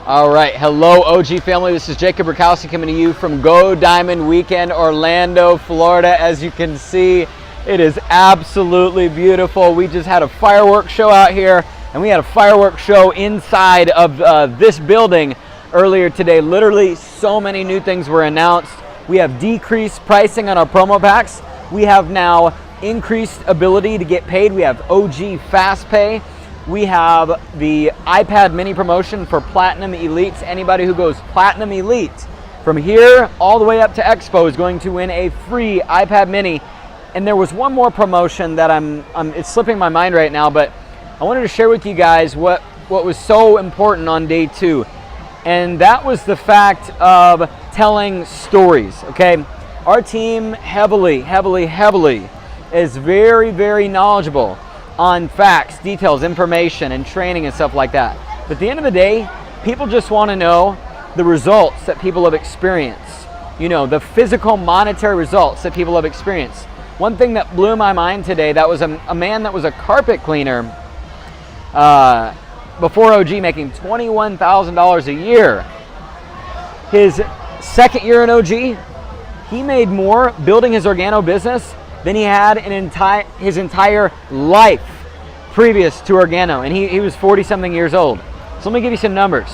All right, hello OG family. This is Jacob Rakowski coming to you from Go Diamond Weekend, Orlando, Florida. As you can see, it is absolutely beautiful. We just had a fireworks show out here, and we had a fireworks show inside of this building earlier today. Literally, so many new things were announced. We have decreased pricing on our promo packs. We have now increased ability to get paid. We have OG Fast Pay. We have the iPad mini promotion for Platinum Elites. Anybody who goes Platinum Elite from here all the way up to Expo is going to win a free iPad mini. And there was one more promotion that it's slipping my mind right now, but I wanted to share with you guys what was so important on day 2. And that was the fact of telling stories, okay? Our team heavily is very, very knowledgeable on facts, details, information, and training and stuff like that. But at the end of the day, people just want to know the results that people have experienced. You know, the physical, monetary results that people have experienced. One thing that blew my mind today, that was a man that was a carpet cleaner before OG, making $21,000 a year. His second year in OG, he made more building his organo business than he had in his entire life previous to organo, and he was 40-something years old. So let me give you some numbers.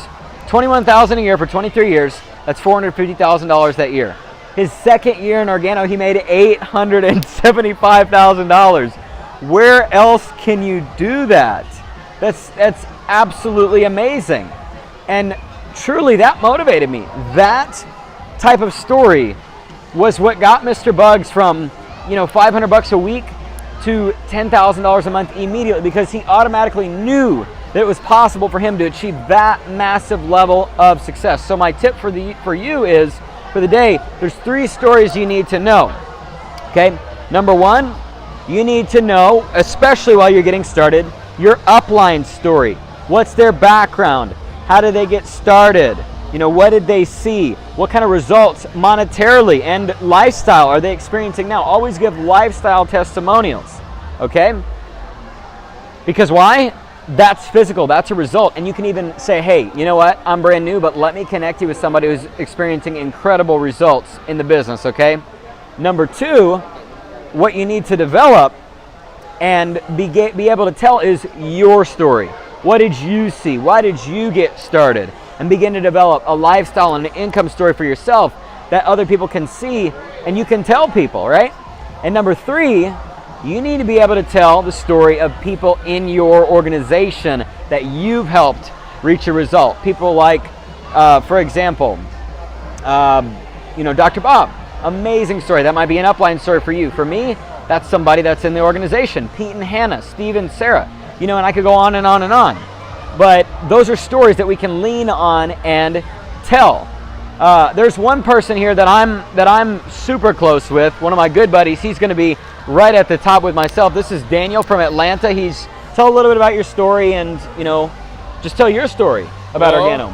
$21,000 a year for 23 years, that's $450,000 that year. His second year in organo, he made $875,000. Where else can you do that? That's absolutely amazing. And truly, that motivated me. That type of story was what got Mr. Bugs from $500 a week to $10,000 a month immediately, because he automatically knew that it was possible for him to achieve that massive level of success. So my tip for you is, for the day, there's 3 stories you need to know. Okay, number 1, you need to know, especially while you're getting started, your upline story. What's their background? How did they get started? What did they see? What kind of results monetarily and lifestyle are they experiencing now? Always give lifestyle testimonials, okay? Because why? That's physical, that's a result. And you can even say, hey, you know what? I'm brand new, but let me connect you with somebody who's experiencing incredible results in the business, okay? Number 2, what you need to develop and be able to tell is your story. What did you see? Why did you get started? And begin to develop a lifestyle and an income story for yourself that other people can see and you can tell people, right? And number 3, you need to be able to tell the story of people in your organization that you've helped reach a result. People like, for example, Dr. Bob. Amazing story. That might be an upline story for you. For me, that's somebody that's in the organization. Pete and Hannah, Steve and Sarah. And I could go on and on and on. But those are stories that we can lean on and tell. There's one person here that I'm super close with, one of my good buddies. He's going to be right at the top with myself. This is Daniel from Atlanta. Tell a little bit about your story and, just tell your story about organo.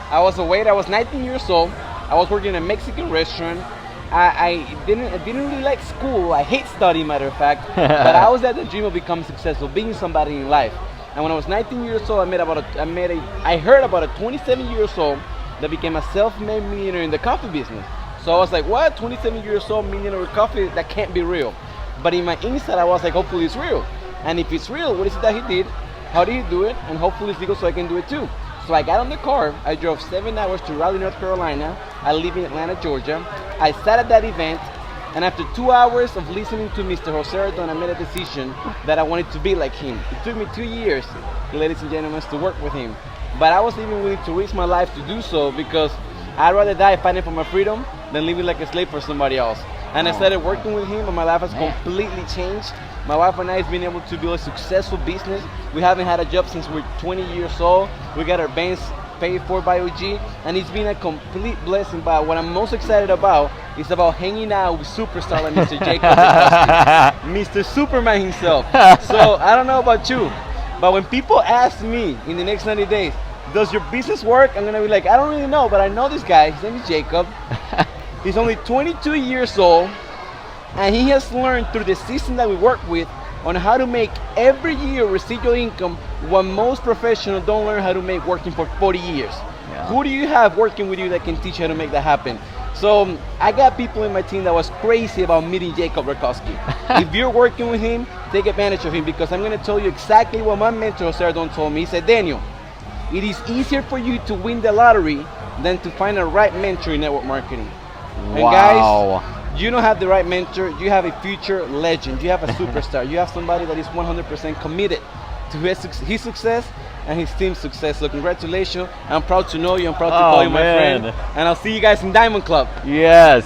I was a waiter. I was 19 years old. I was working in a Mexican restaurant. I didn't really like school. I hate studying, matter of fact. But I always had the dream of becoming successful, being somebody in life. And when I was 19 years old, I heard about a 27 years old that became a self-made millionaire in the coffee business. So I was like, what? 27 years old, millionaire with coffee? That can't be real. But in my inside, I was like, hopefully it's real. And if it's real, what is it that he did? How did he do it? And hopefully it's legal so I can do it too. So I got on the car. I drove 7 hours to Raleigh, North Carolina. I live in Atlanta, Georgia. I sat at that event. And after 2 hours of listening to Mr. Jose Ardon, I made a decision that I wanted to be like him. It took me 2 years, ladies and gentlemen, to work with him. But I was even willing to risk my life to do so, because I'd rather die fighting for my freedom than living like a slave for somebody else. And I started working with him, and my life has completely changed. My wife and I have been able to build a successful business. We haven't had a job since we're 20 years old. We got our bands paid for by OG, and it's been a complete blessing. But what I'm most excited about is about hanging out with superstar like Mr. Jacob Rakowski, Mr. Superman himself. So I don't know about you, but when people ask me in the next 90 days, does your business work? I'm gonna be like, I don't really know, but I know this guy. His name is Jacob. He's only 22 years old, and he has learned through the system that we work with on how to make every year residual income what most professionals don't learn how to make working for 40 years. Yeah. Who do you have working with you that can teach you how to make that happen? So I got people in my team that was crazy about meeting Jacob Rakowski. If you're working with him, take advantage of him, because I'm going to tell you exactly what my mentor Jose Ardon told me. He said, Daniel, it is easier for you to win the lottery than to find a right mentor in network marketing. And Wow. guys, you don't have the right mentor. You have a future legend. You have a superstar. You have somebody that is 100% committed to his success and his team's success. So congratulations. I'm proud to know you. I'm proud to call you my man. friend. And I'll see you guys in Diamond Club. Yes.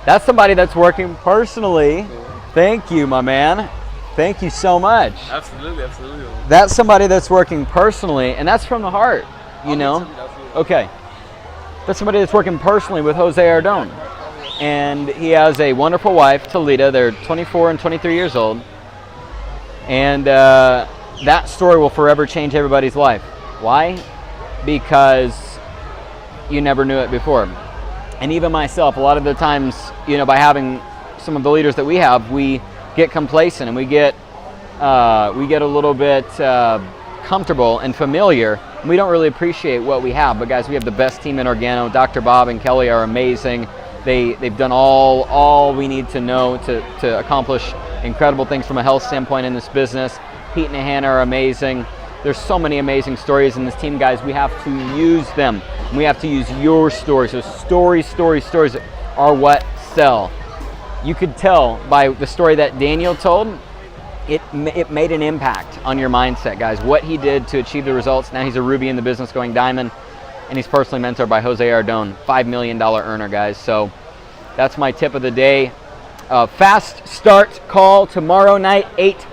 That's somebody that's working personally. Thank you, my man. Thank you so much. Absolutely, absolutely. That's somebody that's working personally, and that's from the heart, you know? Okay. That's somebody that's working personally with Jose Ardon. And he has a wonderful wife, Talita. They're 24 and 23 years old. And that story will forever change everybody's life. Why? Because you never knew it before. And even myself, a lot of the times, you know, by having some of the leaders that we have, we get complacent and we get a little bit comfortable and familiar. We don't really appreciate what we have. But guys, we have the best team in Organo. Dr. Bob and Kelly are amazing. They've done all we need to know to accomplish incredible things from a health standpoint in this business. Pete and Hannah are amazing. There's so many amazing stories in this team, guys. We have to use them. We have to use your stories. So stories are what sell. You could tell by the story that Daniel told, it made an impact on your mindset, guys. What he did to achieve the results. Now he's a Ruby in the business going diamond, and he's personally mentored by Jose Ardon, $5 million earner, guys. So that's my tip of the day. Fast start call tomorrow night, 8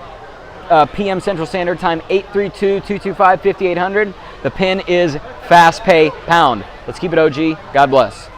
p.m. Central Standard Time, 832-225-5800. The pin is Fast Pay Pound. Let's keep it OG. God bless.